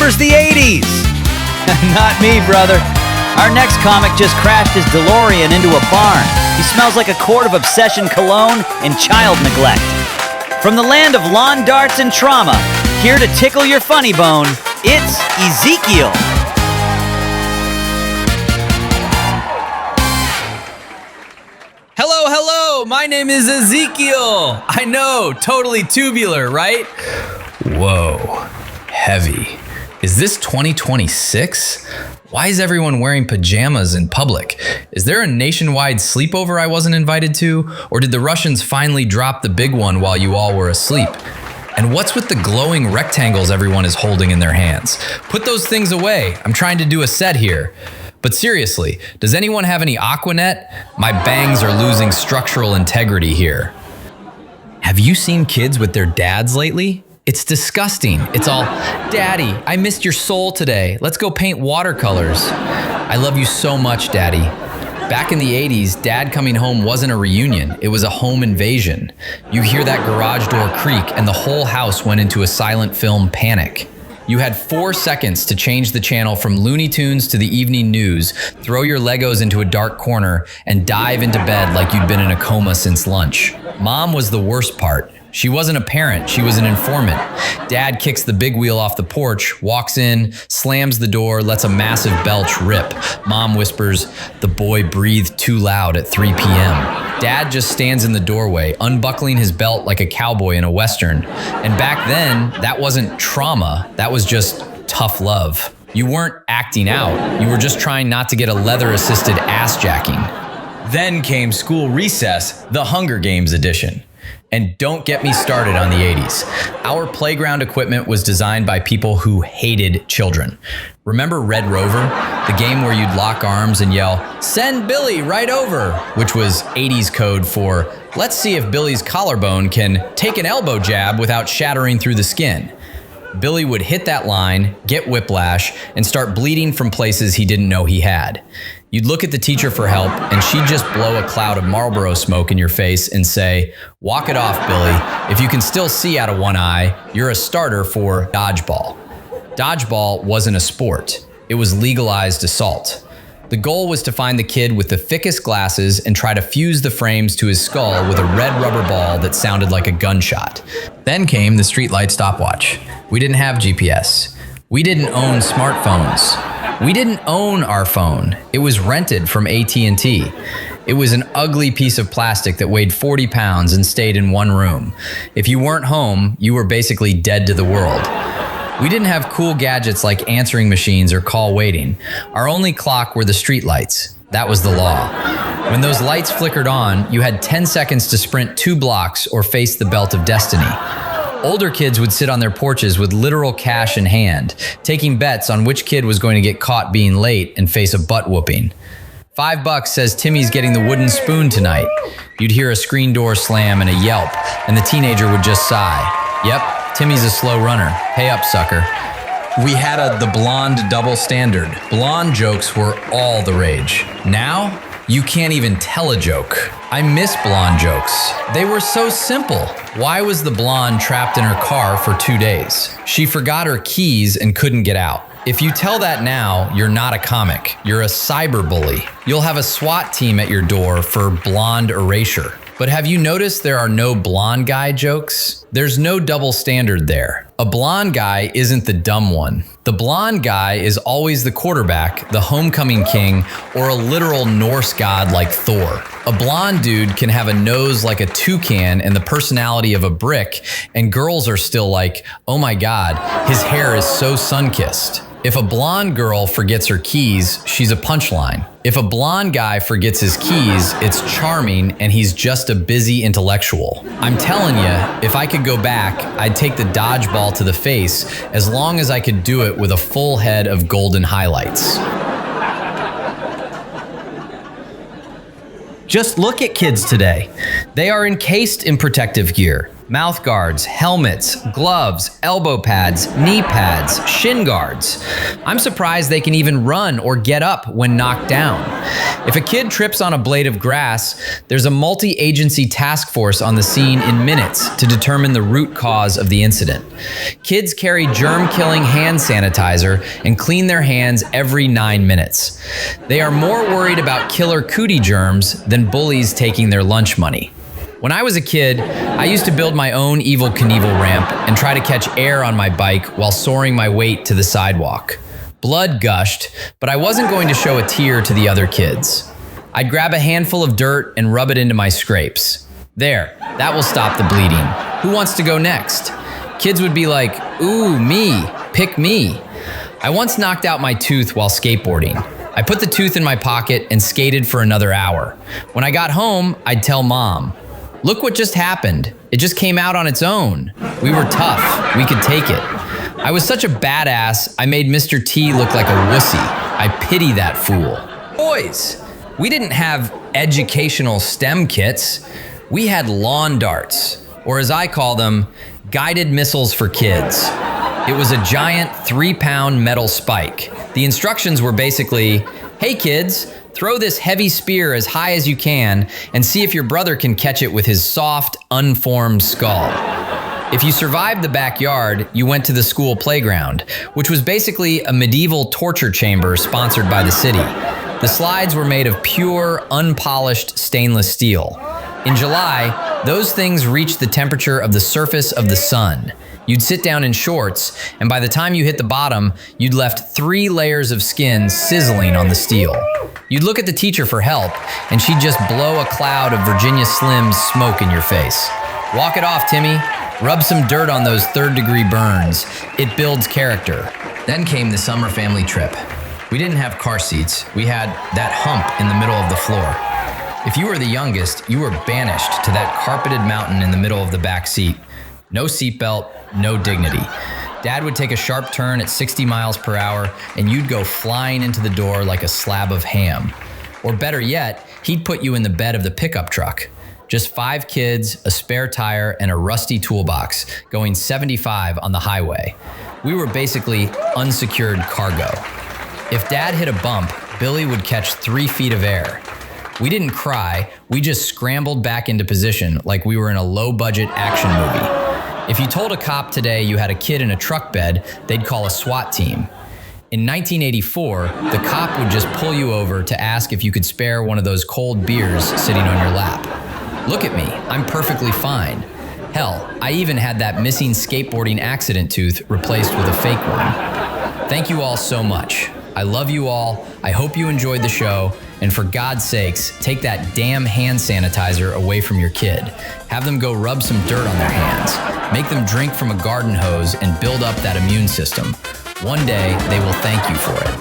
remembers the 80s? Not me, brother. Our next comic just crashed his DeLorean into a barn. He smells like a quart of Obsession cologne and child neglect. From the land of lawn darts and trauma, here to tickle your funny bone, it's Ezekiel. Hello, my name is Ezekiel. I know, totally tubular, right? Whoa, heavy. Is this 2026? Why is everyone wearing pajamas in public? Is there a nationwide sleepover I wasn't invited to? Or did the Russians finally drop the big one while you all were asleep? And what's with the glowing rectangles everyone is holding in their hands? Put those things away. I'm trying to do a set here. But seriously, does anyone have any Aquanet? My bangs are losing structural integrity here. Have you seen kids with their dads lately? It's disgusting. It's all, Daddy, I missed your soul today. Let's go paint watercolors. I love you so much, Daddy. Back in the 80s, Dad coming home wasn't a reunion. It was a home invasion. You hear that garage door creak and the whole house went into a silent film panic. You had 4 seconds to change the channel from Looney Tunes to the evening news, throw your Legos into a dark corner, and dive into bed like you'd been in a coma since lunch. Mom was the worst part. She wasn't a parent, she was an informant. Dad kicks the big wheel off the porch, walks in, slams the door, lets a massive belch rip. Mom whispers, "The boy breathed too loud at 3 p.m. Dad just stands in the doorway, unbuckling his belt like a cowboy in a Western. And back then, that wasn't trauma, that was just tough love. You weren't acting out, you were just trying not to get a leather-assisted ass-jacking. Then came school recess, the Hunger Games edition. And don't get me started on the 80s. Our playground equipment was designed by people who hated children. Remember Red Rover? The game where you'd lock arms and yell, "Send Billy right over," which was 80s code for, let's see if Billy's collarbone can take an elbow jab without shattering through the skin. Billy would hit that line, get whiplash, and start bleeding from places he didn't know he had. You'd look at the teacher for help, and she'd just blow a cloud of Marlboro smoke in your face and say, "Walk it off, Billy. If you can still see out of one eye, you're a starter for dodgeball." Dodgeball wasn't a sport. It was legalized assault. The goal was to find the kid with the thickest glasses and try to fuse the frames to his skull with a red rubber ball that sounded like a gunshot. Then came the streetlight stopwatch. We didn't have GPS. We didn't own smartphones. We didn't own our phone. It was rented from AT&T. It was an ugly piece of plastic that weighed 40 pounds and stayed in one room. If you weren't home, you were basically dead to the world. We didn't have cool gadgets like answering machines or call waiting. Our only clock were the street lights. That was the law. When those lights flickered on, you had 10 seconds to sprint 2 blocks or face the belt of destiny. Older kids would sit on their porches with literal cash in hand, taking bets on which kid was going to get caught being late and face a butt whooping. $5 says Timmy's getting the wooden spoon tonight. You'd hear a screen door slam and a yelp, and the teenager would just sigh. Yep, Timmy's a slow runner. Pay up, sucker. We had the blonde double standard. Blonde jokes were all the rage. Now, you can't even tell a joke. I miss blonde jokes. They were so simple. Why was the blonde trapped in her car for 2 days? She forgot her keys and couldn't get out. If you tell that now, you're not a comic. You're a cyberbully. You'll have a SWAT team at your door for blonde erasure. But have you noticed there are no blonde guy jokes? There's no double standard there. A blonde guy isn't the dumb one. The blonde guy is always the quarterback, the homecoming king, or a literal Norse god like Thor. A blonde dude can have a nose like a toucan and the personality of a brick, and girls are still like, oh my god, his hair is so sun-kissed. If a blonde girl forgets her keys, she's a punchline. If a blonde guy forgets his keys, it's charming and he's just a busy intellectual. I'm telling you, if I could go back, I'd take the dodgeball to the face as long as I could do it with a full head of golden highlights. Just look at kids today. They are encased in protective gear. Mouth guards, helmets, gloves, elbow pads, knee pads, shin guards. I'm surprised they can even run or get up when knocked down. If a kid trips on a blade of grass, there's a multi-agency task force on the scene in minutes to determine the root cause of the incident. Kids carry germ-killing hand sanitizer and clean their hands every 9 minutes. They are more worried about killer cootie germs than bullies taking their lunch money. When I was a kid, I used to build my own Evel Knievel ramp and try to catch air on my bike while soaring my weight to the sidewalk. Blood gushed, but I wasn't going to show a tear to the other kids. I'd grab a handful of dirt and rub it into my scrapes. There, that will stop the bleeding. Who wants to go next? Kids would be like, ooh, me, pick me. I once knocked out my tooth while skateboarding. I put the tooth in my pocket and skated for another hour. When I got home, I'd tell Mom, look what just happened. It just came out on its own. We were tough. We could take it. I was such a badass, I made Mr. T look like a wussy. I pity that fool. Boys, we didn't have educational STEM kits. We had lawn darts, or as I call them, guided missiles for kids. It was a giant 3-pound metal spike. The instructions were basically, hey kids, throw this heavy spear as high as you can and see if your brother can catch it with his soft, unformed skull. If you survived the backyard, you went to the school playground, which was basically a medieval torture chamber sponsored by the city. The slides were made of pure, unpolished stainless steel. In July, those things reached the temperature of the surface of the sun. You'd sit down in shorts, and by the time you hit the bottom, you'd left 3 layers of skin sizzling on the steel. You'd look at the teacher for help, and she'd just blow a cloud of Virginia Slims smoke in your face. Walk it off, Timmy. Rub some dirt on those 3rd-degree burns. It builds character. Then came the summer family trip. We didn't have car seats. We had that hump in the middle of the floor. If you were the youngest, you were banished to that carpeted mountain in the middle of the back seat. No seatbelt, no dignity. Dad would take a sharp turn at 60 miles per hour, and you'd go flying into the door like a slab of ham. Or better yet, he'd put you in the bed of the pickup truck. Just 5 kids, a spare tire, and a rusty toolbox, going 75 on the highway. We were basically unsecured cargo. If Dad hit a bump, Billy would catch 3 feet of air. We didn't cry, we just scrambled back into position like we were in a low-budget action movie. If you told a cop today you had a kid in a truck bed, they'd call a SWAT team. In 1984, the cop would just pull you over to ask if you could spare one of those cold beers sitting on your lap. Look at me, I'm perfectly fine. Hell, I even had that missing skateboarding accident tooth replaced with a fake one. Thank you all so much. I love you all, I hope you enjoyed the show, and for God's sakes, take that damn hand sanitizer away from your kid. Have them go rub some dirt on their hands. Make them drink from a garden hose and build up that immune system. One day, they will thank you for it.